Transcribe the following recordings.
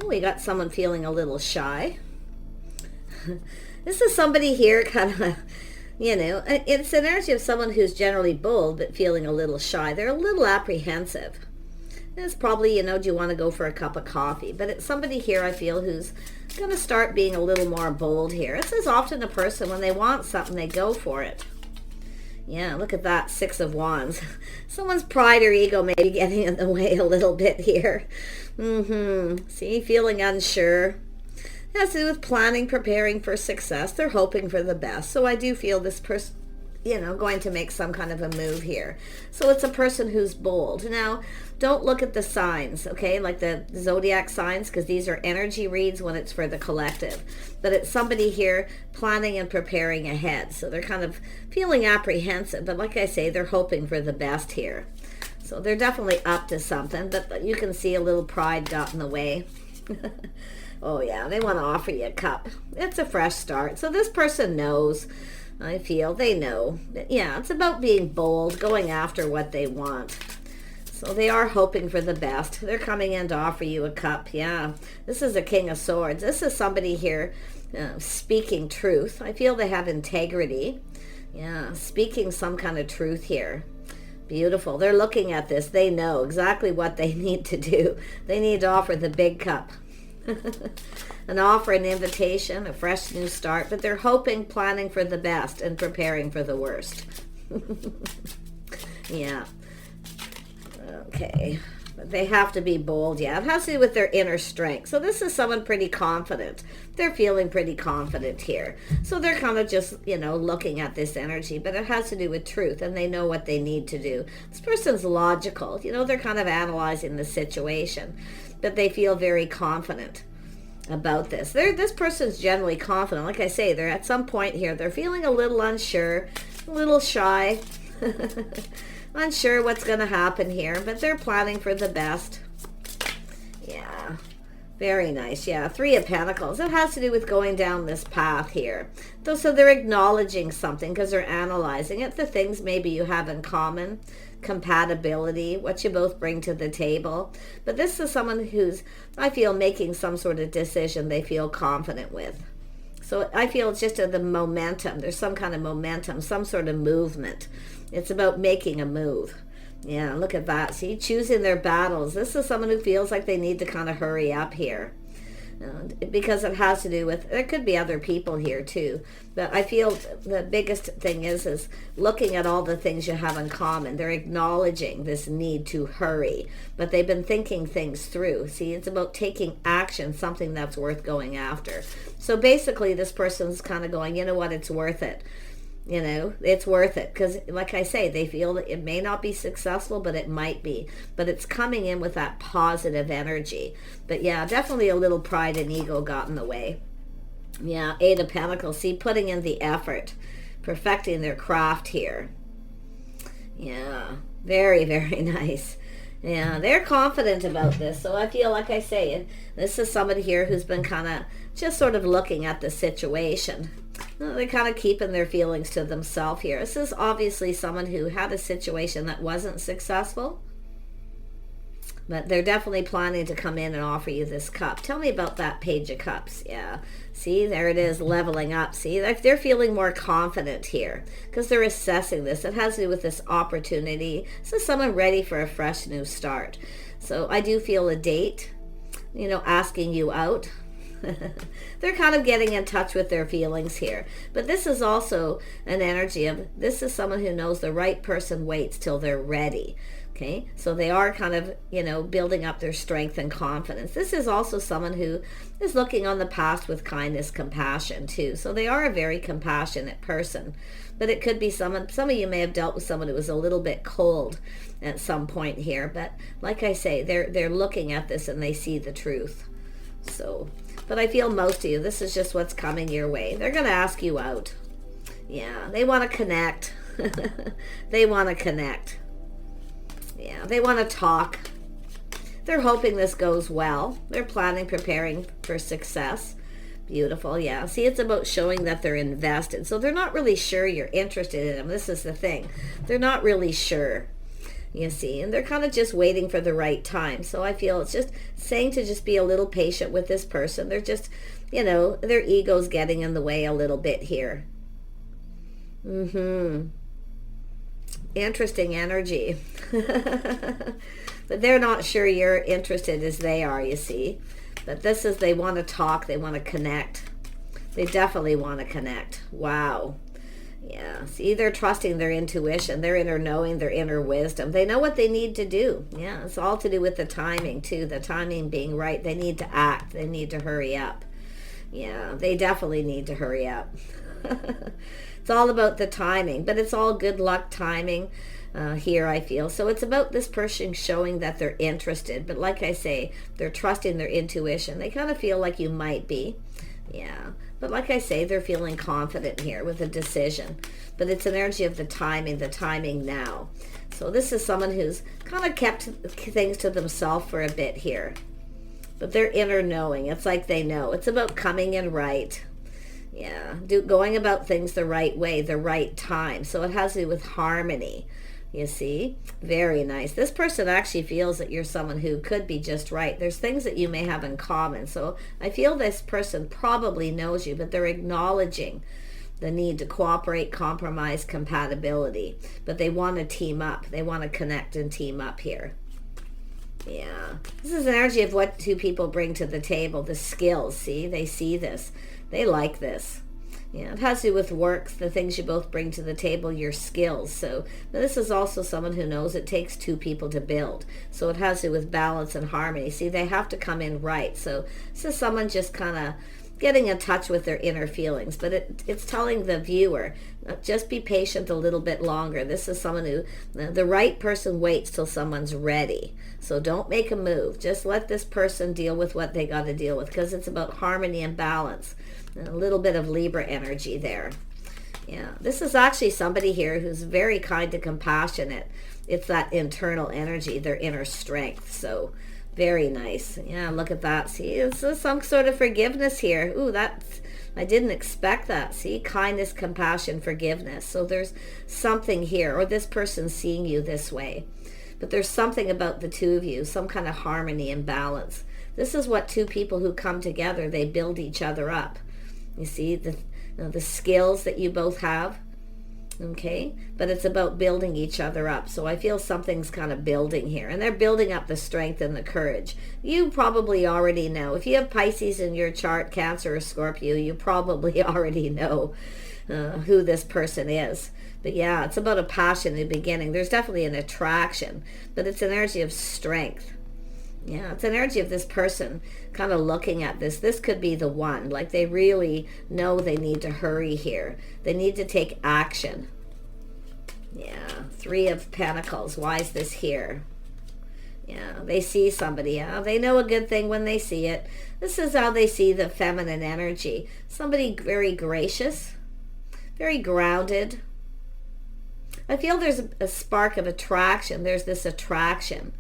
Oh, we got someone feeling a little shy. This is somebody here kind of, it's an energy of someone who's generally bold but feeling a little shy. They're a little apprehensive. It's probably, do you want to go for a cup of coffee? But it's somebody here, I feel, who's going to start being a little more bold here. This is often a person, when they want something, they go for it. Yeah, look at that, 6 of Wands. Someone's pride or ego may be getting in the way a little bit here. See, feeling unsure. It has to do with planning, preparing for success. They're hoping for the best. So I do feel this person, going to make some kind of a move here. So it's a person who's bold. Now, don't look at the signs, okay, like the zodiac signs, because these are energy reads when it's for the collective. But it's somebody here planning and preparing ahead. So they're kind of feeling apprehensive. But like I say, they're hoping for the best here. So they're definitely up to something. But you can see a little pride got in the way. Oh, yeah, they want to offer you a cup. It's a fresh start. So this person knows. I feel they know. Yeah, it's about being bold, going after what they want. So they are hoping for the best. They're coming in to offer you a cup. Yeah, this is a King of Swords. This is somebody here speaking truth. I feel they have integrity. Yeah, speaking some kind of truth here. Beautiful. They're looking at this. They know exactly what they need to do. They need to offer the big cup. An offer, an invitation, a fresh new start, but they're hoping, planning for the best and preparing for the worst. Yeah. Okay. But they have to be bold. Yeah, it has to do with their inner strength. So this is someone pretty confident. They're feeling pretty confident here. So they're kind of just, looking at this energy, but it has to do with truth, and they know what they need to do. This person's logical. They're kind of analyzing the situation, but they feel very confident about this. This person's generally confident. Like I say, they're at some point here, they're feeling a little unsure, a little shy, unsure what's going to happen here, but they're planning for the best. Yeah, very nice. Yeah, 3 of Pentacles. It has to do with going down this path here. So they're acknowledging something because they're analyzing it, the things maybe you have in common, compatibility, what you both bring to the table. But this is someone who's, I feel, making some sort of decision they feel confident with. So I feel it's just the momentum. There's some kind of momentum, some sort of movement. It's about making a move. Yeah, look at that. See, choosing their battles. This is someone who feels like they need to kind of hurry up here. Because it has to do with, there could be other people here too, but I feel the biggest thing is looking at all the things you have in common. They're acknowledging this need to hurry, but they've been thinking things through. See, it's about taking action, something that's worth going after. So basically this person's kind of going, you know what, it's worth it. It's worth it because, like I say, they feel that it may not be successful, but it might be. But it's coming in with that positive energy. But yeah, definitely a little pride and ego got in the way. Yeah, 8 of Pentacles. See, putting in the effort, perfecting their craft here. Yeah, very, very nice. Yeah, they're confident about this. So I feel, like I say, this is somebody here who's been kind of just sort of looking at the situation. They're kind of keeping their feelings to themselves here. This is obviously someone who had a situation that wasn't successful, but they're definitely planning to come in and offer you this cup. Tell me about that Page of Cups. Yeah, see, there it is, leveling up. See, like they're feeling more confident here because they're assessing this. It has to do with this opportunity. This is someone ready for a fresh new start. So I do feel a date, asking you out. They're kind of getting in touch with their feelings here. But this is also an energy of, this is someone who knows the right person waits till they're ready. Okay, so they are kind of, building up their strength and confidence. This is also someone who is looking on the past with kindness, compassion too. So they are a very compassionate person. But it could be some of you may have dealt with someone who was a little bit cold at some point here. But like I say, they're looking at this and they see the truth. So, but I feel most of you, this is just what's coming your way. They're going to ask you out. Yeah, they want to connect. They want to connect. Yeah, they want to talk. They're hoping this goes well. They're planning, preparing for success. Beautiful, yeah. See, it's about showing that they're invested. So they're not really sure you're interested in them. This is the thing. They're not really sure. you see, and they're kind of just waiting for the right time. So I feel it's just saying to just be a little patient with this person. They're just, their ego's getting in the way a little bit here. Interesting energy. But they're not sure you're interested as they are, you see. But this is, they want to talk, they want to connect. They definitely want to connect. Wow. Yeah, see, they're trusting their intuition, their inner knowing, their inner wisdom. They know what they need to do. Yeah, it's all to do with the timing, too. The timing being right. They need to act. They need to hurry up. Yeah, they definitely need to hurry up. It's all about the timing, but it's all good luck timing here, I feel. So it's about this person showing that they're interested. But like I say, they're trusting their intuition. They kind of feel like you might be. Yeah. But like I say, they're feeling confident here with a decision. But it's an energy of the timing now. So this is someone who's kind of kept things to themselves for a bit here. But their inner knowing, it's like they know. It's about coming in right. Yeah, going about things the right way, the right time. So it has to do with harmony. You see? Very nice. This person actually feels that you're someone who could be just right. There's things that you may have in common. So I feel this person probably knows you, but they're acknowledging the need to cooperate, compromise, compatibility. But they want to team up. They want to connect and team up here. Yeah. This is an energy of what two people bring to the table, the skills. See? They see this. They like this. Yeah, it has to do with work, the things you both bring to the table, your skills. So this is also someone who knows it takes two people to build. So it has to do with balance and harmony. See, they have to come in right. So this is someone just kind of getting in touch with their inner feelings. But it's telling the viewer, just be patient a little bit longer. This is someone who, the right person waits till someone's ready. So don't make a move. Just let this person deal with what they got to deal with, because it's about harmony and balance. A little bit of Libra energy there. Yeah, this is actually somebody here who's very kind and compassionate. It's that internal energy, their inner strength. So very nice. Yeah, look at that. See, it's some sort of forgiveness here. Ooh, I didn't expect that. See, kindness, compassion, forgiveness. So there's something here, or this person's seeing you this way. But there's something about the two of you, some kind of harmony and balance. This is what two people who come together, they build each other up. You see, the skills that you both have, okay? But it's about building each other up. So I feel something's kind of building here. And they're building up the strength and the courage. You probably already know. If you have Pisces in your chart, Cancer or Scorpio, you probably already know who this person is. But yeah, it's about a passion in the beginning. There's definitely an attraction, but it's an energy of strength. Yeah, it's an energy of this person kind of looking at this. This could be the one. Like they really know they need to hurry here. They need to take action. Yeah, Three of Pentacles. Why is this here? Yeah, they see somebody. Yeah, they know a good thing when they see it. This is how they see the feminine energy. Somebody very gracious, very grounded. I feel there's a spark of attraction. There's this attraction.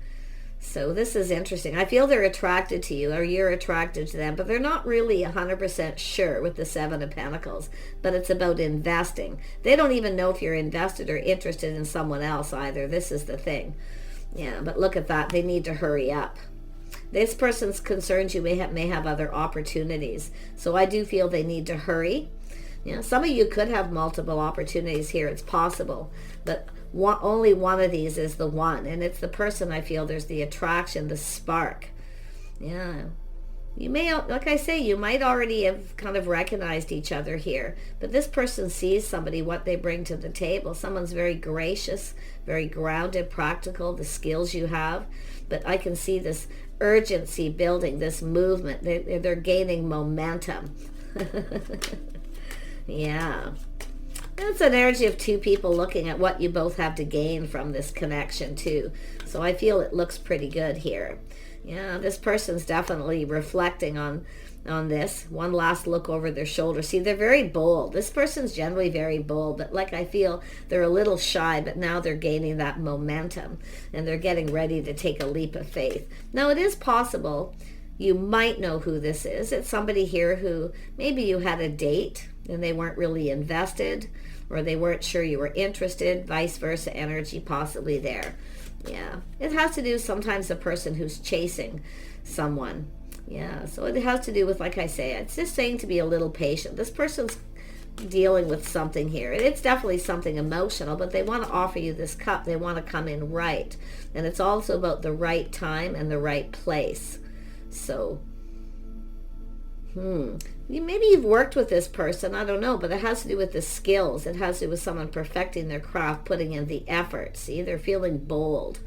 So this is interesting. I feel they're attracted to you, or you're attracted to them, but they're not really 100% sure with the Seven of Pentacles. But it's about investing. They don't even know if you're invested or interested in someone else either. This is the thing. Yeah, but look at that. They need to hurry up. This person's concerned you may have other opportunities. So I do feel they need to hurry. Yeah, some of you could have multiple opportunities here. It's possible. But only one of these is the one, and it's the person. I feel there's the attraction, the spark. Yeah, you may, like I say, you might already have kind of recognized each other here, but this person sees somebody, what they bring to the table. Someone's very gracious, very grounded, practical, the skills you have, but I can see this urgency building, this movement. They're gaining momentum. Yeah. It's an energy of two people looking at what you both have to gain from this connection too. So I feel it looks pretty good here. Yeah, this person's definitely reflecting on this. One last look over their shoulder. See, they're very bold. This person's generally very bold, but like I feel they're a little shy, but now they're gaining that momentum and they're getting ready to take a leap of faith. Now it is possible you might know who this is. It's somebody here who maybe you had a date and they weren't really invested, or they weren't sure you were interested, vice versa energy possibly there. Yeah, it has to do sometimes a person who's chasing someone. Yeah, so it has to do with, like I say, it's just saying to be a little patient. This person's dealing with something here. It's definitely something emotional, but they want to offer you this cup. They want to come in right. And it's also about the right time and the right place. So, maybe you've worked with this person, I don't know, but it has to do with the skills. It has to do with someone perfecting their craft, putting in the effort. See, they're feeling bold.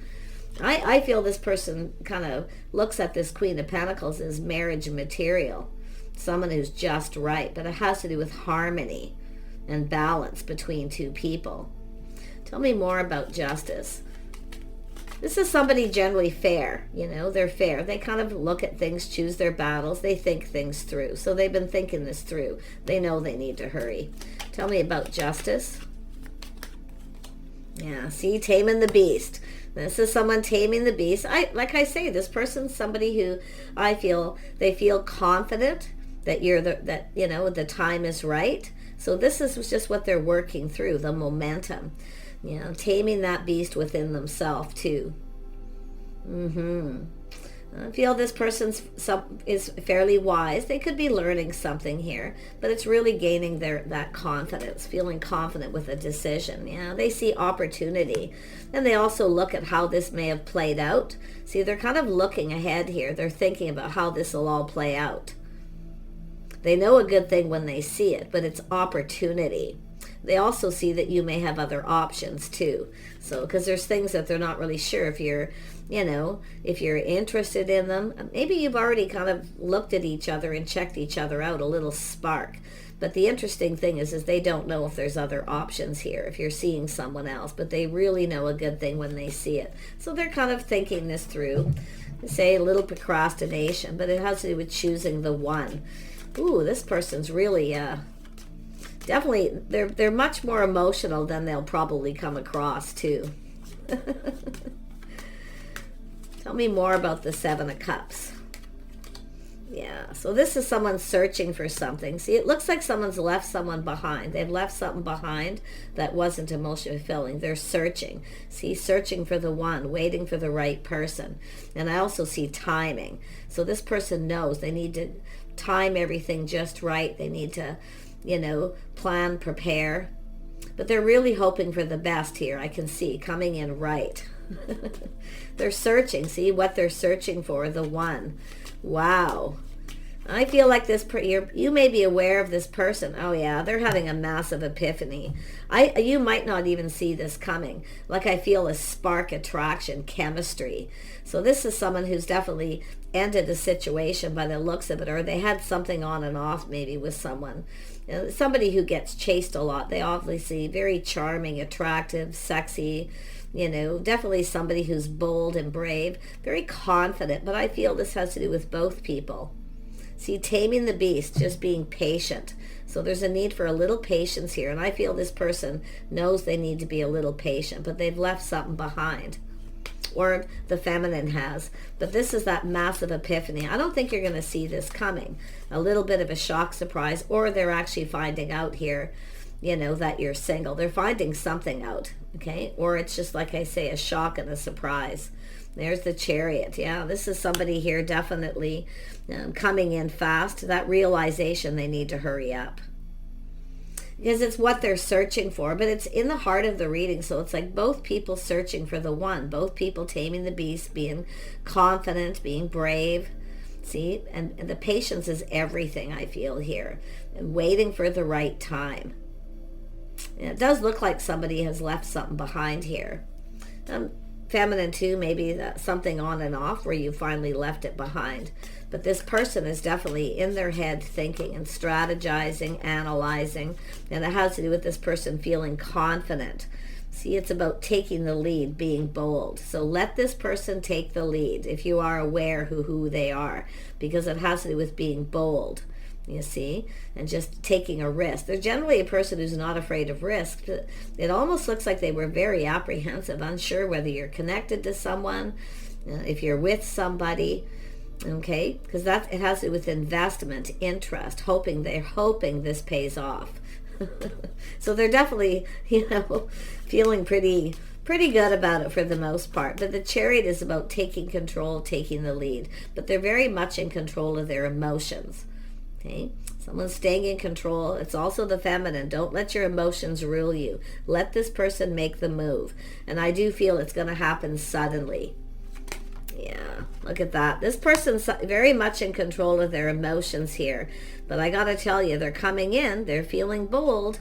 I feel this person kind of looks at this Queen of Pentacles as marriage material, someone who's just right, but it has to do with harmony and balance between two people. Tell me more about Justice. This is somebody generally fair, they're fair. They kind of look at things, choose their battles, they think things through. So they've been thinking this through. They know they need to hurry. Tell me about Justice. Yeah, see, taming the beast. This is someone taming the beast. Like I say, this person's somebody who I feel they feel confident that the time is right. So this is just what they're working through, the momentum. Taming that beast within themselves too. I feel this person is fairly wise. They could be learning something here, but it's really gaining that confidence, feeling confident with a decision. They see opportunity, and they also look at how this may have played out. See, they're kind of looking ahead here. They're thinking about how this will all play out. They know a good thing when they see it, but it's opportunity. They also see that you may have other options too. So, because there's things that they're not really sure if you're interested in them. Maybe you've already kind of looked at each other and checked each other out, a little spark. But the interesting thing is they don't know if there's other options here, if you're seeing someone else. But they really know a good thing when they see it. So they're kind of thinking this through. Say a little procrastination, but it has to do with choosing the one. Ooh, this person's really... definitely, they're much more emotional than they'll probably come across too. Tell me more about the Seven of Cups. Yeah, so this is someone searching for something. See, it looks like someone's left someone behind. They've left something behind that wasn't emotionally fulfilling. They're searching. See, searching for the one, waiting for the right person. And I also see timing. So this person knows they need to time everything just right. They need to plan, prepare. But they're really hoping for the best here. I can see coming in right. They're searching. See what they're searching for, the one. Wow. I feel like you may be aware of this person. Oh yeah, they're having a massive epiphany. You might not even see this coming. Like I feel a spark attraction, chemistry. So this is someone who's definitely ended a situation by the looks of it, or they had something on and off maybe with someone. Somebody who gets chased a lot. They obviously very charming, attractive, sexy, definitely somebody who's bold and brave, very confident. But I feel this has to do with both people. See, taming the beast, just being patient. So there's a need for a little patience here. And I feel this person knows they need to be a little patient, but they've left something behind. Or the feminine has. But this is that massive epiphany. I don't think you're going to see this coming. A little bit of a shock surprise, or they're actually finding out here, that you're single. They're finding something out, okay? Or it's just, like I say, a shock and a surprise. There's the Chariot. Yeah, this is somebody here definitely coming in fast. That realization they need to hurry up. Because it's what they're searching for, but it's in the heart of the reading. So it's like both people searching for the one, both people taming the beast, being confident, being brave. See, and the patience is everything I feel here, and waiting for the right time. And it does look like somebody has left something behind here. Feminine too, maybe something on and off where you finally left it behind. But this person is definitely in their head thinking and strategizing, analyzing, and it has to do with this person feeling confident. See, it's about taking the lead, being bold. So let this person take the lead if you are aware who they are, because it has to do with being bold. You see, and just taking a risk. They're generally a person who's not afraid of risk. It almost looks like they were very apprehensive, unsure whether you're connected to someone, if you're with somebody, okay? Because it has to do with investment, interest, they're hoping this pays off. So they're definitely, feeling pretty pretty good about it for the most part. But the Chariot is about taking control, taking the lead. But they're very much in control of their emotions. Okay? Someone's staying in control. It's also the feminine. Don't let your emotions rule you. Let this person make the move. And I do feel it's going to happen suddenly. Yeah, look at that. This person's very much in control of their emotions here. But I got to tell you, they're coming in. They're feeling bold.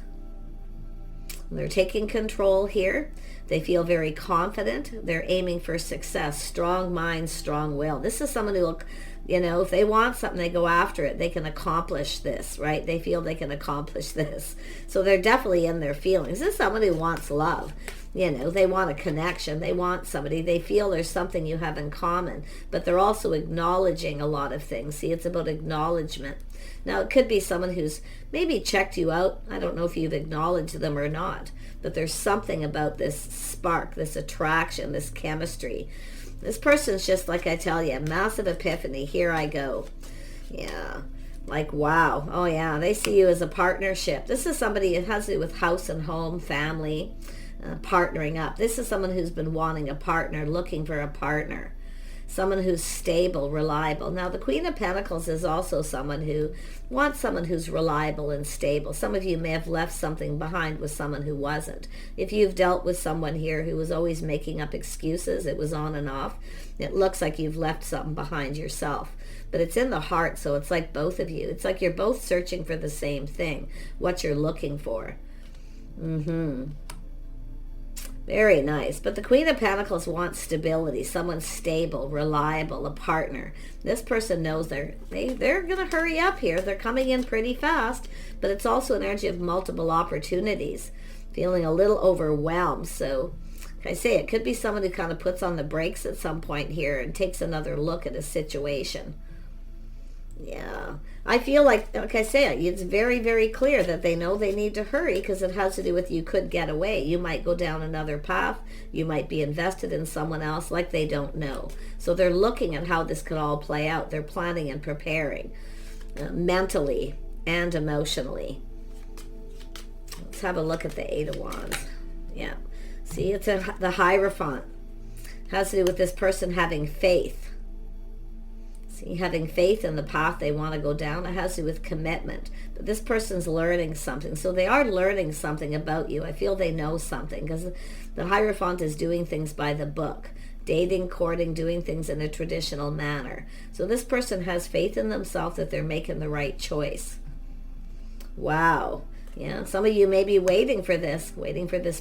They're taking control here. They feel very confident. They're aiming for success. Strong mind, strong will. This is someone who will, you know, if they want something, they go after it. They can accomplish this, right? They feel they can accomplish this. So they're definitely in their feelings. This is someone who wants love. You know, they want a connection. They want somebody. They feel there's something you have in common. But they're also acknowledging a lot of things. See, it's about acknowledgement. Now, it could be someone who's maybe checked you out. I don't know if you've acknowledged them or not. But there's something about this spark, this attraction, this chemistry. This person's just, like I tell you, massive epiphany. Here I go. Yeah. Like, wow. Oh, yeah. They see you as a partnership. This is somebody, it has to do with house and home, family, partnering up. This is someone who's been wanting a partner, looking for a partner. Someone who's stable, reliable. Now, the Queen of Pentacles is also someone who wants someone who's reliable and stable. Some of you may have left something behind with someone who wasn't. If you've dealt with someone here who was always making up excuses, it was on and off, it looks like you've left something behind yourself. But it's in the heart, so it's like both of you. It's like you're both searching for the same thing, what you're looking for. Very nice. But the Queen of Pentacles wants stability, someone stable, reliable, a partner. This person knows they're going to hurry up here. They're coming in pretty fast, but it's also an energy of multiple opportunities, feeling a little overwhelmed. So, like I say, it could be someone who kind of puts on the brakes at some point here and takes another look at a situation. Yeah, I feel like I say, it's very, very clear that they know they need to hurry because it has to do with you could get away. You might go down another path. You might be invested in someone else like they don't know. So they're looking at how this could all play out. They're planning and preparing mentally and emotionally. Let's have a look at the Eight of Wands. Yeah, see, it's the Hierophant. It has to do with this person having faith. Having faith in the path they want to go down. It has to do with commitment. But this person's learning something. So they are learning something about you. I feel they know something because the Hierophant is doing things by the book. Dating, courting, doing things in a traditional manner. So this person has faith in themselves that they're making the right choice. Wow. Yeah, some of you may be waiting for this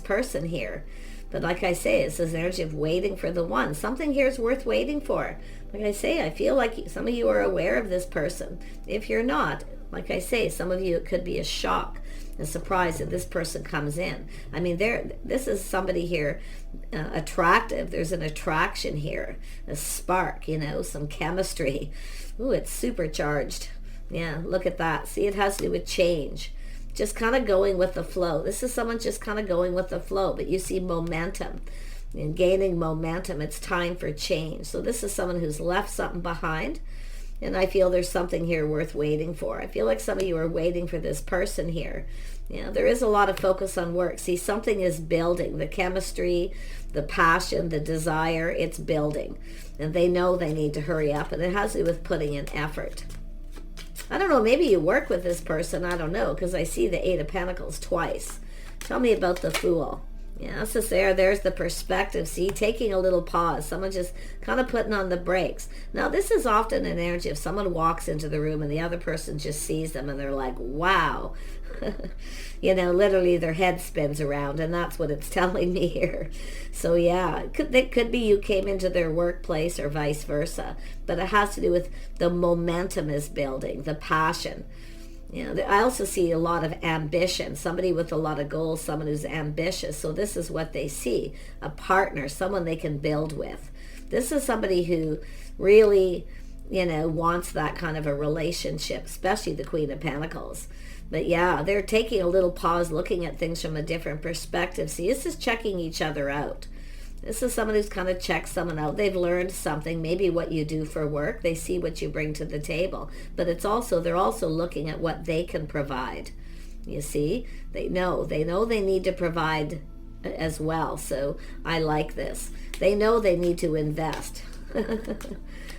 person here. But like I say, it's this energy of waiting for the one. Something here is worth waiting for. Like I say, I feel like some of you are aware of this person. If you're not, like I say, some of you, it could be a shock, a surprise that this person comes in. I mean, this is somebody here attractive. There's an attraction here, a spark, some chemistry. Ooh, it's supercharged. Yeah, look at that. See, it has to do with change. Just kind of going with the flow. This is someone just kind of going with the flow, but you see momentum and gaining momentum. It's time for change. So this is someone who's left something behind, and I feel there's something here worth waiting for. I feel like some of you are waiting for this person here. There is a lot of focus on work. See, something is building. The chemistry, the passion, the desire, it's building. And they know they need to hurry up, and it has to do with putting in effort. I don't know, maybe you work with this person, I don't know, because I see the Eight of Pentacles twice. Tell me about the Fool. Yeah, it's just there's the perspective. See, taking a little pause. Someone just kind of putting on the brakes. Now, this is often an energy if someone walks into the room and the other person just sees them and they're like, wow. Literally their head spins around, and that's what it's telling me here. So yeah, it could be you came into their workplace or vice versa, but it has to do with the momentum is building, the passion. I also see a lot of ambition, somebody with a lot of goals, someone who's ambitious. So this is what they see, a partner, someone they can build with. This is somebody who really, wants that kind of a relationship, especially the Queen of Pentacles. But yeah, they're taking a little pause, looking at things from a different perspective. See, this is checking each other out. This is someone who's kind of checked someone out. They've learned something, maybe what you do for work. They see what you bring to the table. But they're also looking at what they can provide. You see, they know they need to provide as well. So I like this. They know they need to invest.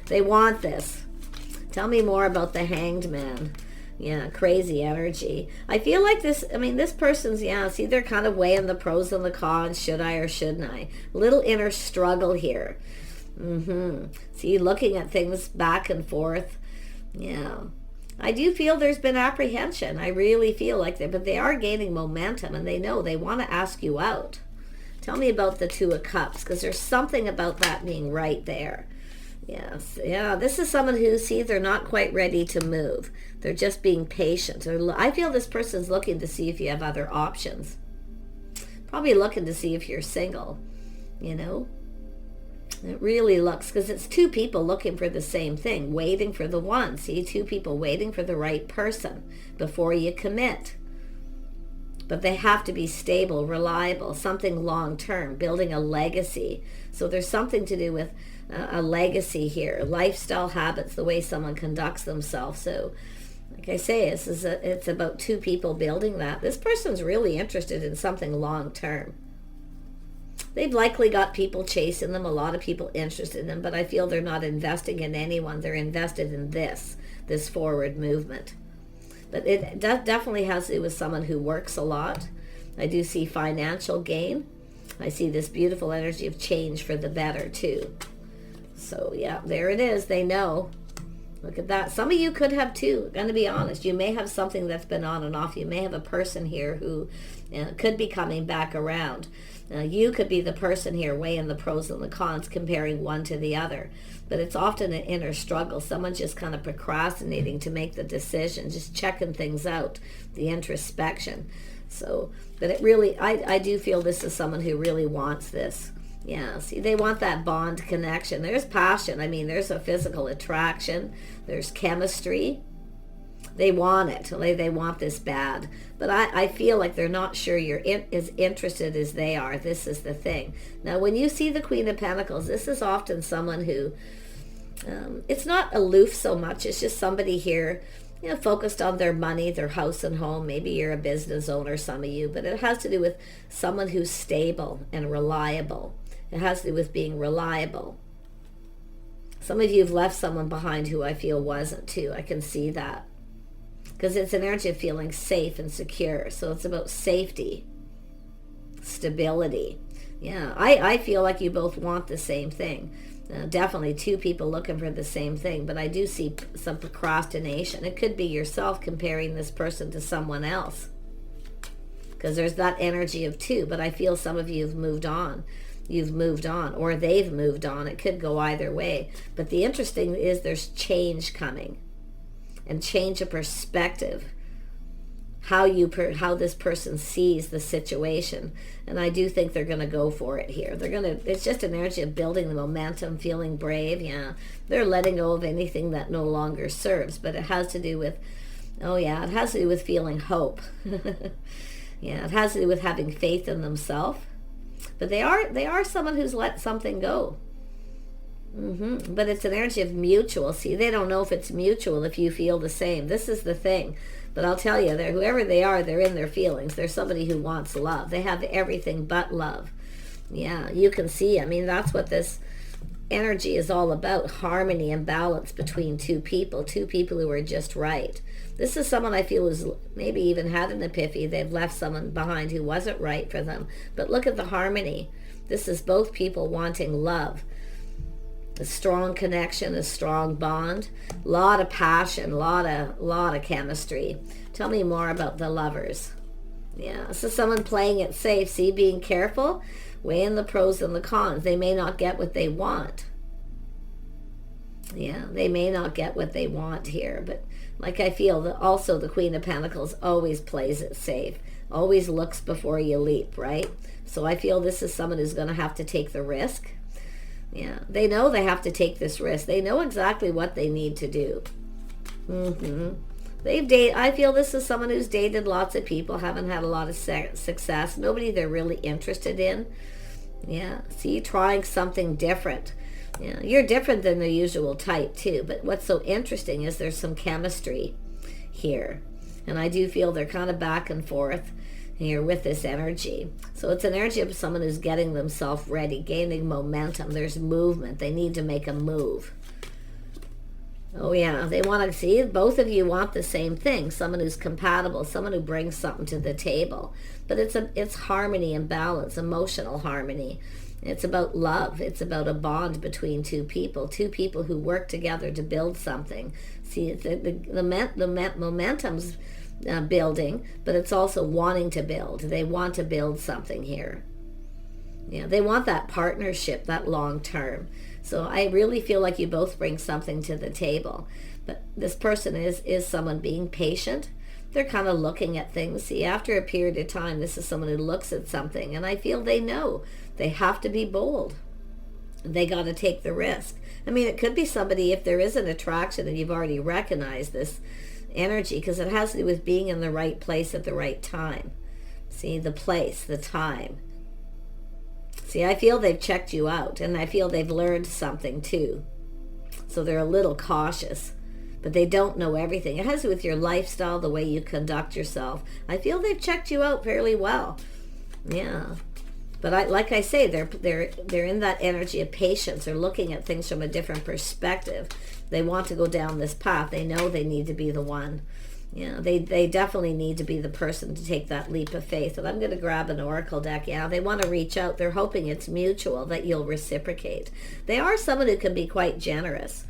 They want this. Tell me more about the Hanged Man. Yeah, crazy energy. I feel like this, I mean, this person's, yeah, see, they're kind of weighing the pros and the cons. Should I or shouldn't I? Little inner struggle here. See, looking at things back and forth. Yeah. I do feel there's been apprehension. I really feel like that, but they are gaining momentum, and they know they want to ask you out. Tell me about the Two of Cups, because there's something about that being right there. Yes, yeah, this is someone who, see, they're not quite ready to move. They're just being patient. I feel this person's looking to see if you have other options. Probably looking to see if you're single, you know. It really looks, because it's two people looking for the same thing, waiting for the one. See, two people waiting for the right person before you commit. But they have to be stable, reliable, something long-term, building a legacy. So there's something to do with a legacy here, lifestyle habits, the way someone conducts themselves. So, like I say, it's about two people building that. This person's really interested in something long-term. They've likely got people chasing them, a lot of people interested in them, but I feel they're not investing in anyone. They're invested in this forward movement. But it definitely has to do with someone who works a lot. I do see financial gain. I see this beautiful energy of change for the better too. So yeah, there it is. They know. Look at that. Some of you could have too. I'm going to be honest. You may have something that's been on and off. You may have a person here who could be coming back around. You could be the person here weighing the pros and the cons, comparing one to the other. But it's often an inner struggle. Someone's just kind of procrastinating to make the decision, just checking things out, the introspection. So, but it really, I do feel this is someone who really wants this. Yeah, see, they want that bond connection. There's passion. I mean, there's a physical attraction. There's chemistry. They want it. They want this bad. But I feel like they're not sure you're as interested as they are. This is the thing. Now, when you see the Queen of Pentacles, this is often someone who, it's not aloof so much. It's just somebody here, you know, focused on their money, their house and home. Maybe you're a business owner, some of you. But it has to do with someone who's stable and reliable. It has to do with being reliable. Some of you have left someone behind who I feel wasn't too. I can see that. Because it's an energy of feeling safe and secure. So it's about safety, stability. Yeah, I feel like you both want the same thing. Definitely two people looking for the same thing. But I do see some procrastination. It could be yourself comparing this person to someone else. Because there's that energy of two. But I feel some of you have moved on. You've moved on, or they've moved on. It could go either way. But the interesting is there's change coming, and change of perspective, how this person sees the situation. And I do think they're going to go for it here. It's just an energy of building the momentum, feeling brave. Yeah, they're letting go of anything that no longer serves. But it has to do with, it has to do with feeling hope. Yeah, it has to do with having faith in themselves. But they are someone who's let something go. But it's an energy of mutual. See, they don't know if it's mutual if you feel the same. This is the thing. But I'll tell you, whoever they are, they're in their feelings. They're somebody who wants love. They have everything but love. Yeah, you can see. I mean, that's what this energy is all about. Harmony and balance between two people who are just right. This is someone I feel has maybe even had an epiphany. They've left someone behind who wasn't right for them. But look at the harmony. This is both people wanting love. A strong connection, a strong bond, a lot of passion, a lot of chemistry. Tell me more about the Lovers. Yeah, this is someone playing it safe. See, being careful, weighing the pros and the cons. They may not get what they want. Yeah, they may not get what they want here, but like I feel that also the Queen of Pentacles always plays it safe, always looks before you leap, right? So I feel this is someone who's going to have to take the risk. Yeah, they know they have to take this risk. They know exactly what they need to do. I feel this is someone who's dated lots of people, haven't had a lot of success, nobody they're really interested in. Yeah, see, trying something different. Yeah, you're different than the usual type too, but what's so interesting is there's some chemistry here. And I do feel they're kind of back and forth. here with this energy. So it's an energy of someone who's getting themselves ready, gaining momentum. There's movement. They need to make a move. Oh yeah, they want to see, both of you want the same thing. Someone who's compatible, someone who brings something to the table. But it's harmony and balance, emotional harmony. It's about love. It's about a bond between two people who work together to build something. See, the momentum's building, but it's also wanting to build. They want to build something here. Yeah, they want that partnership, that long term. So I really feel like you both bring something to the table. But this person is someone being patient. They're kind of looking at things. See, after a period of time, this is someone who looks at something, and I feel they know they have to be bold. They got to take the risk. I mean, it could be somebody, if there is an attraction and you've already recognized this energy, because it has to do with being in the right place at the right time. See, the place, the time. See, I feel they've checked you out, and I feel they've learned something too. So they're a little cautious, but they don't know everything. It has to do with your lifestyle, the way you conduct yourself. I feel they've checked you out fairly well. Yeah. But like I say, they're in that energy of patience. They're looking at things from a different perspective. They want to go down this path. They know they need to be the one. Yeah, they definitely need to be the person to take that leap of faith. And I'm going to grab an oracle deck. Yeah, they want to reach out. They're hoping it's mutual, that you'll reciprocate. They are someone who can be quite generous,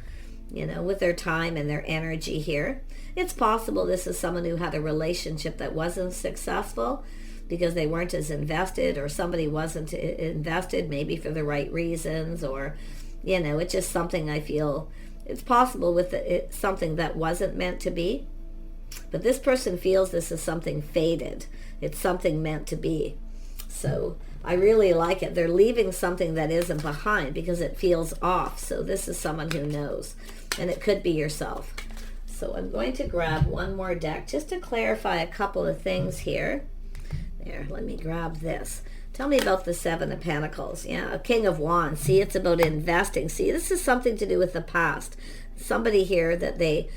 with their time and their energy here. It's possible this is someone who had a relationship that wasn't successful because they weren't as invested, or somebody wasn't invested maybe for the right reasons, or, it's just something I feel, it's possible with it's something that wasn't meant to be. But this person feels this is something fated. It's something meant to be. So I really like it. They're leaving something that isn't behind because it feels off. So this is someone who knows. And it could be yourself. So I'm going to grab one more deck just to clarify a couple of things here. There, let me grab this. Tell me about the Seven of Pentacles. Yeah, a King of Wands. See, it's about investing. See, this is something to do with the past. Somebody here that they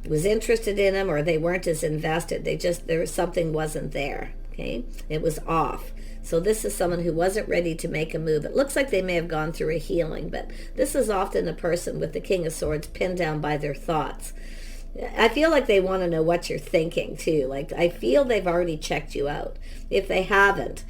was interested in them, or they weren't as invested. There was something wasn't there. Okay, it was off. So this is someone who wasn't ready to make a move. It looks like they may have gone through a healing, but this is often a person with the King of Swords pinned down by their thoughts. I feel like they want to know what you're thinking too. Like, I feel they've already checked you out. If they haven't,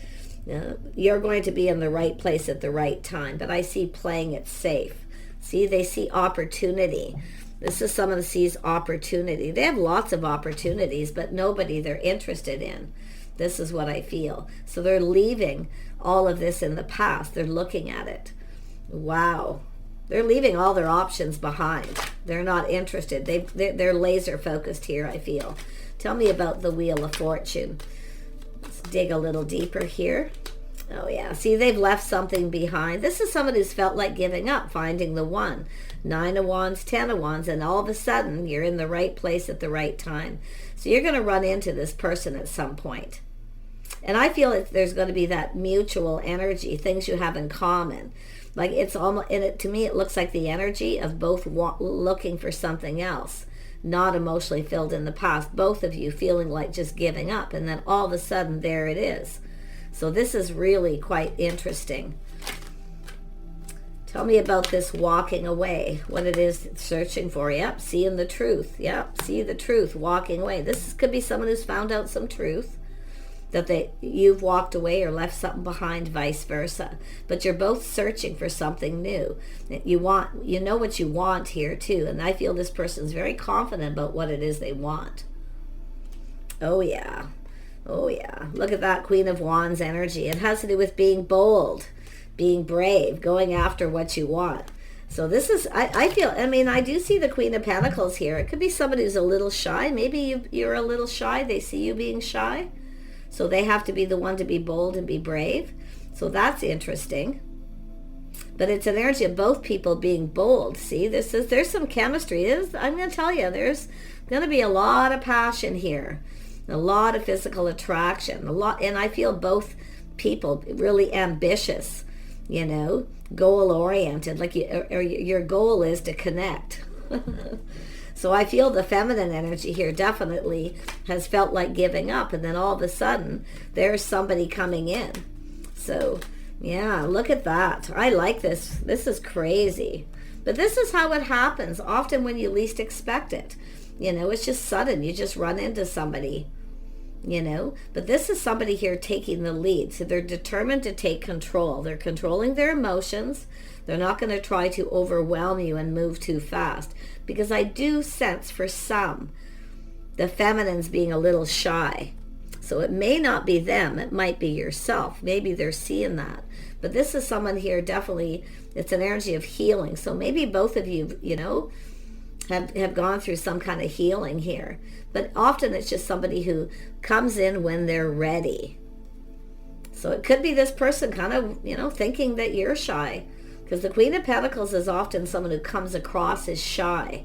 you're going to be in the right place at the right time. But I see playing it safe. See, they see opportunity. This is someone who sees opportunity. They have lots of opportunities, but nobody they're interested in. This is what I feel. So they're leaving all of this in the past. They're looking at it. Wow. They're leaving all their options behind. They're not interested. They're laser focused here, I feel. Tell me about the Wheel of Fortune. Let's dig a little deeper here. Oh yeah, see, they've left something behind. This is someone who's felt like giving up, finding the one. 9 of Wands, 10 of Wands, and all of a sudden you're in the right place at the right time. So you're going to run into this person at some point. And I feel that there's going to be that mutual energy, things you have in common. Like, it's almost, to me, it looks like the energy of both looking for something else, not emotionally filled in the past. Both of you feeling like just giving up, and then all of a sudden there it is. So this is really quite interesting. Tell me about this walking away, what it is searching for. Yep, seeing the truth. Yep, see the truth, walking away. This could be someone who's found out some truth, that you've walked away or left something behind, vice versa. But you're both searching for something new. You know what you want here too. And I feel this person's very confident about what it is they want. Oh yeah. Oh yeah. Look at that Queen of Wands energy. It has to do with being bold, being brave, going after what you want. So this is, I feel, I do see the Queen of Pentacles here. It could be somebody who's a little shy. Maybe you're a little shy. They see you being shy. So they have to be the one to be bold and be brave. So that's interesting. But it's an energy of both people being bold. See, there's some chemistry. I'm going to tell you, there's going to be a lot of passion here. A lot of physical attraction. And I feel both people really ambitious, goal-oriented. Like your goal is to connect. So I feel the feminine energy here definitely has felt like giving up, and then all of a sudden there's somebody coming in. So yeah, look at that. I like this. This is crazy. But this is how it happens, often when you least expect it. You know, it's just sudden. You just run into somebody, you know. But this is somebody here taking the lead. So they're determined to take control. They're controlling their emotions. They're not going to try to overwhelm you and move too fast. Because I do sense for some, the feminine's being a little shy. So it may not be them. It might be yourself. Maybe they're seeing that. But this is someone here, definitely, it's an energy of healing. So maybe both of you, you know, have gone through some kind of healing here. But often it's just somebody who comes in when they're ready. So it could be this person kind of, you know, thinking that you're shy. Because the Queen of Pentacles is often someone who comes across as shy.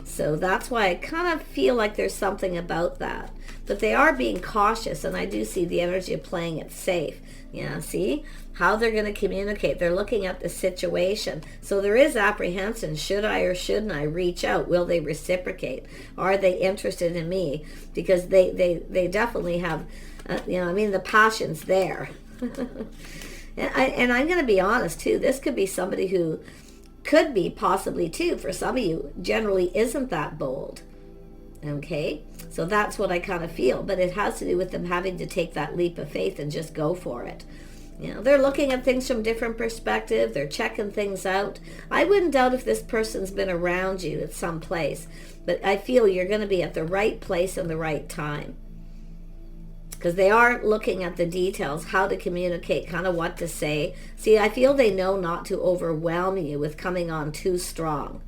So that's why I kind of feel like there's something about that. But they are being cautious, and I do see the energy of playing it safe. Yeah, see how they're going to communicate. They're looking at the situation. So there is apprehension. Should I or shouldn't I reach out? Will they reciprocate? Are they interested in me? Because they definitely have, you know, I mean, the passion's there. And I'm going to be honest, too. This could be somebody who could be possibly, too, for some of you, generally isn't that bold. Okay? So that's what I kind of feel. But it has to do with them having to take that leap of faith and just go for it. You know, they're looking at things from different perspective. They're checking things out. I wouldn't doubt if this person's been around you at some place. But I feel you're going to be at the right place and the right time. Because they are looking at the details, how to communicate, kind of what to say. See, I feel they know not to overwhelm you with coming on too strong.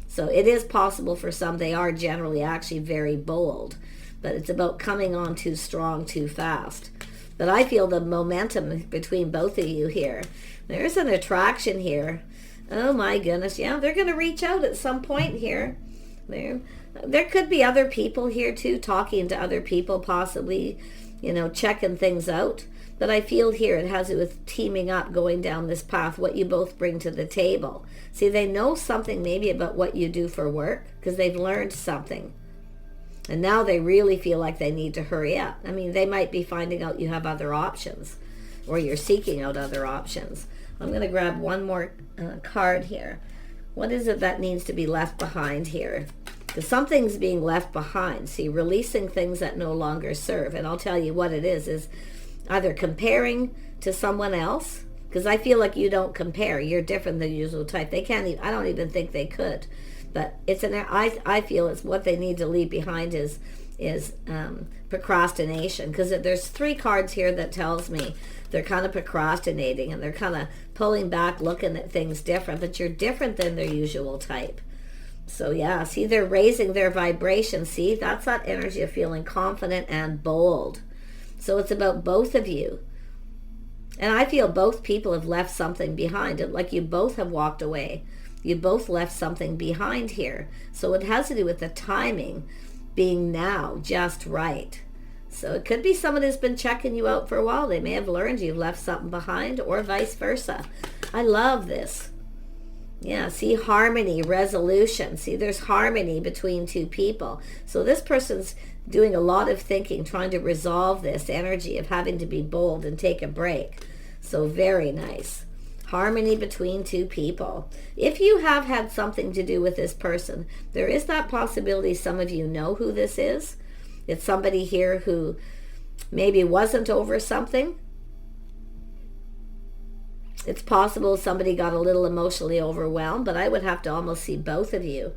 So it is possible for some, they are generally actually very bold. But it's about coming on too strong, too fast. But I feel the momentum between both of you here. There's an attraction here. Oh my goodness. Yeah, they're going to reach out at some point here. There could be other people here too, talking to other people possibly, you know, checking things out. But I feel here it has to do with teaming up, going down this path, what you both bring to the table. See, they know something maybe about what you do for work because they've learned something. And now they really feel like they need to hurry up. I mean, they might be finding out you have other options or you're seeking out other options. I'm going to grab one more card here. What is it that needs to be left behind here? Because something's being left behind. See, releasing things that no longer serve. And I'll tell you what it is either comparing to someone else, because I feel like you don't compare. You're different than the usual type. They can't even, I don't even think they could. But it's I feel it's what they need to leave behind is procrastination. Because there's 3 cards here that tells me they're kind of procrastinating and they're kind of pulling back, looking at things different. But you're different than their usual type. So yeah, see, they're raising their vibration. See, that's that energy of feeling confident and bold. So it's about both of you. And I feel both people have left something behind. Like you both have walked away. You both left something behind here. So it has to do with the timing being now just right. So it could be someone who's been checking you out for a while. They may have learned you've left something behind or vice versa. I love this. Yeah, see, harmony, resolution. See, there's harmony between 2 people. So this person's doing a lot of thinking, trying to resolve this energy of having to be bold and take a break. So very nice. Harmony between 2 people. If you have had something to do with this person, there is that possibility some of you know who this is. It's somebody here who maybe wasn't over something. It's possible somebody got a little emotionally overwhelmed, but I would have to almost see both of you.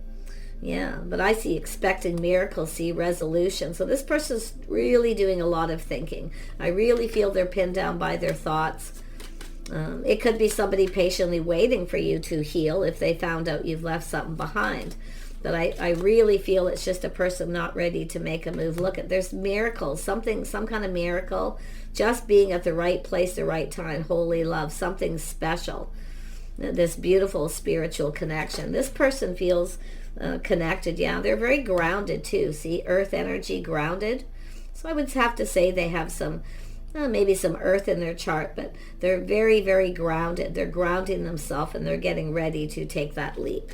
Yeah, but I see expecting miracles, see resolution. So this person's really doing a lot of thinking. I really feel they're pinned down by their thoughts. It could be somebody patiently waiting for you to heal if they found out you've left something behind. But I really feel it's just a person not ready to make a move. Look, there's miracles, some kind of miracle, just being at the right place, the right time, holy love, something special. This beautiful spiritual connection. This person feels connected. Yeah, they're very grounded too. See, earth energy, grounded. So I would have to say they have some maybe some earth in their chart, but they're very, very grounded. They're grounding themselves and they're getting ready to take that leap.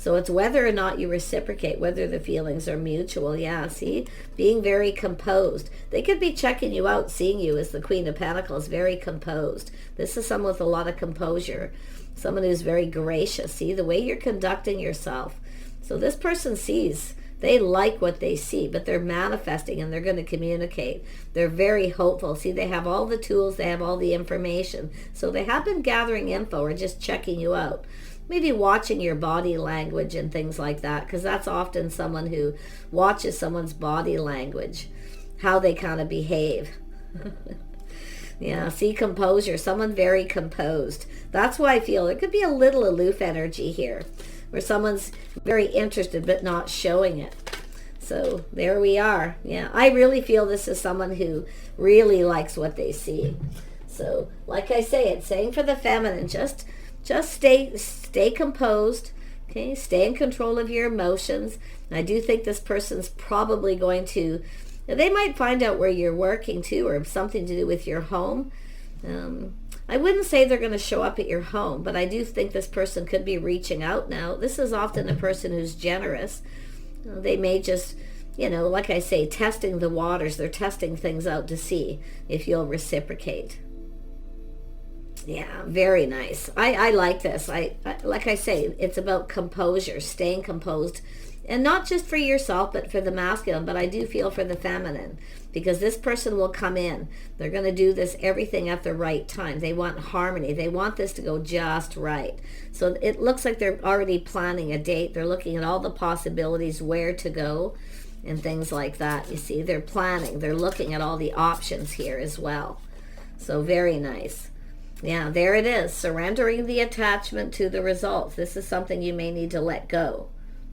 So it's whether or not you reciprocate, whether the feelings are mutual. Yeah, see? Being very composed. They could be checking you out, seeing you as the Queen of Pentacles, very composed. This is someone with a lot of composure. Someone who's very gracious. See, the way you're conducting yourself. So this person sees, they like what they see, but they're manifesting and they're going to communicate. They're very hopeful. See, they have all the tools, they have all the information. So they have been gathering info or just checking you out. Maybe watching your body language and things like that, because that's often someone who watches someone's body language, how they kind of behave. Yeah, see, composure, someone very composed. That's why I feel there could be a little aloof energy here, where someone's very interested but not showing it. So there we are. Yeah, I really feel this is someone who really likes what they see. So like I say, it's saying for the feminine, just stay composed, okay? Stay in control of your emotions. And I do think this person's probably going to, they might find out where you're working too, or something to do with your home. I wouldn't say they're going to show up at your home, but I do think this person could be reaching out now. This is often a person who's generous. They may just, like I say, testing the waters. They're testing things out to see if you'll reciprocate. Yeah, very nice. I like this. I like I say, it's about composure, staying composed, and not just for yourself, but for the masculine. But I do feel for the feminine, because this person will come in. They're going to do this everything at the right time. They want harmony. They want this to go just right. So it looks like they're already planning a date. They're looking at all the possibilities, where to go, and things like that. You see, they're planning. They're looking at all the options here as well. So very nice. Yeah, there it is. Surrendering the attachment to the results. This is something you may need to let go.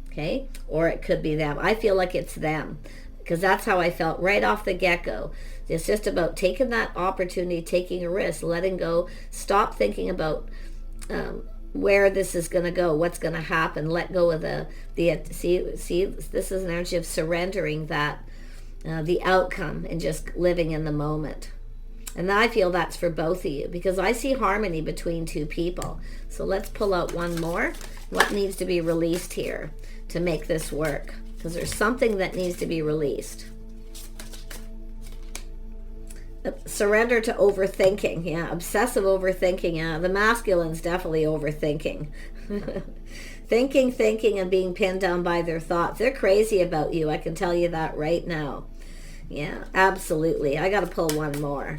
Okay? Or it could be them. I feel like it's them, because that's how I felt right off the get-go. It's just about taking that opportunity, taking a risk, letting go. Stop thinking about where this is going to go, what's going to happen. Let go of see, this is an energy of surrendering that, the outcome, and just living in the moment. And I feel that's for both of you, because I see harmony between two people. So let's pull out one more. What needs to be released here to make this work? Because there's something that needs to be released. Surrender to overthinking. Yeah, obsessive overthinking. Yeah, the masculine's definitely overthinking. Thinking, and being pinned down by their thoughts. They're crazy about you. I can tell you that right now. Yeah, absolutely. I got to pull one more.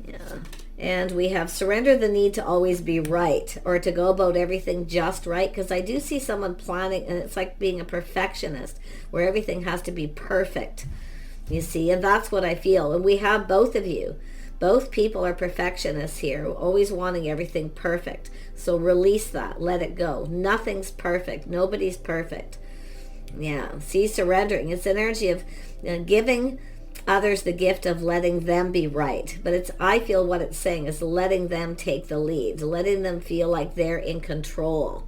Yeah. And we have surrender the need to always be right, or to go about everything just right, because I do see someone planning, and it's like being a perfectionist, where everything has to be perfect, you see, and that's what I feel. And we have both of you. Both people are perfectionists here, always wanting everything perfect. So release that. Let it go. Nothing's perfect. Nobody's perfect. Yeah. See, surrendering. It's an energy of giving others the gift of letting them be right. But I feel what it's saying is letting them take the lead, letting them feel like they're in control.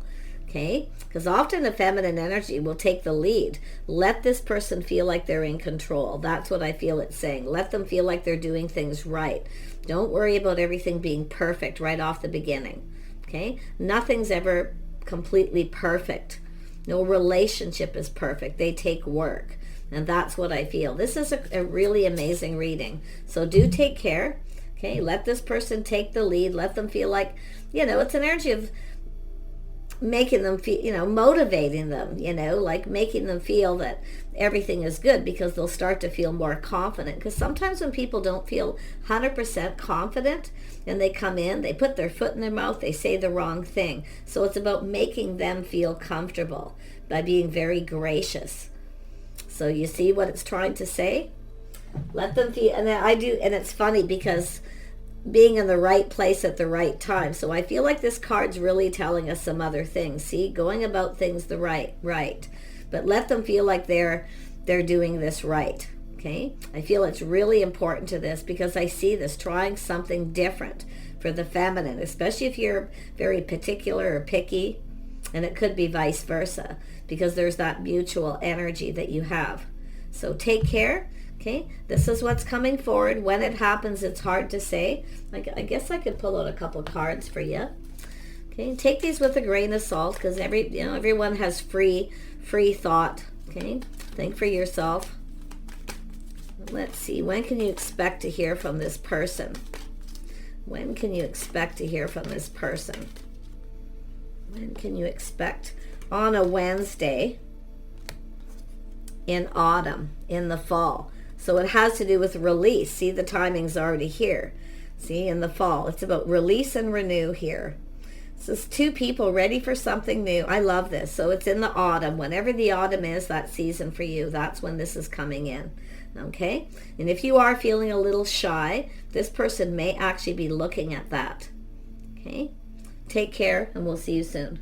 Okay? Because often the feminine energy will take the lead. Let this person feel like they're in control. That's what I feel it's saying. Let them feel like they're doing things right. Don't worry about everything being perfect right off the beginning. Okay? Nothing's ever completely perfect. No relationship is perfect. They take work. And that's what I feel. This is a really amazing reading. So do take care. Okay? Let this person take the lead. Let them feel like, it's an energy of making them feel, motivating them, like making them feel that everything is good, because they'll start to feel more confident. Because sometimes when people don't feel 100% confident and they come in, they put their foot in their mouth, they say the wrong thing. So it's about making them feel comfortable by being very gracious. So you see what it's trying to say? Let them feel, and I do, and it's funny because being in the right place at the right time. So I feel like this card's really telling us some other things. See, going about things the right. But let them feel like they're doing this right. Okay? I feel it's really important to this, because I see this trying something different for the feminine, especially if you're very particular or picky, and it could be vice versa, because there's that mutual energy that you have. So take care. Okay, this is what's coming forward. When it happens, it's hard to say. I guess I could pull out a couple cards for you. Okay, take these with a grain of salt, because everyone has free thought. Okay, think for yourself. Let's see, when can you expect to hear from this person? When can you expect to hear from this person? When can you expect? On a Wednesday in autumn, in the fall. So it has to do with release. See, the timing's already here. See, in the fall, it's about release and renew here. So it's two people ready for something new. I love this. So it's in the autumn. Whenever the autumn is, that season for you, that's when this is coming in. Okay? And if you are feeling a little shy, this person may actually be looking at that. Okay? Take care, and we'll see you soon.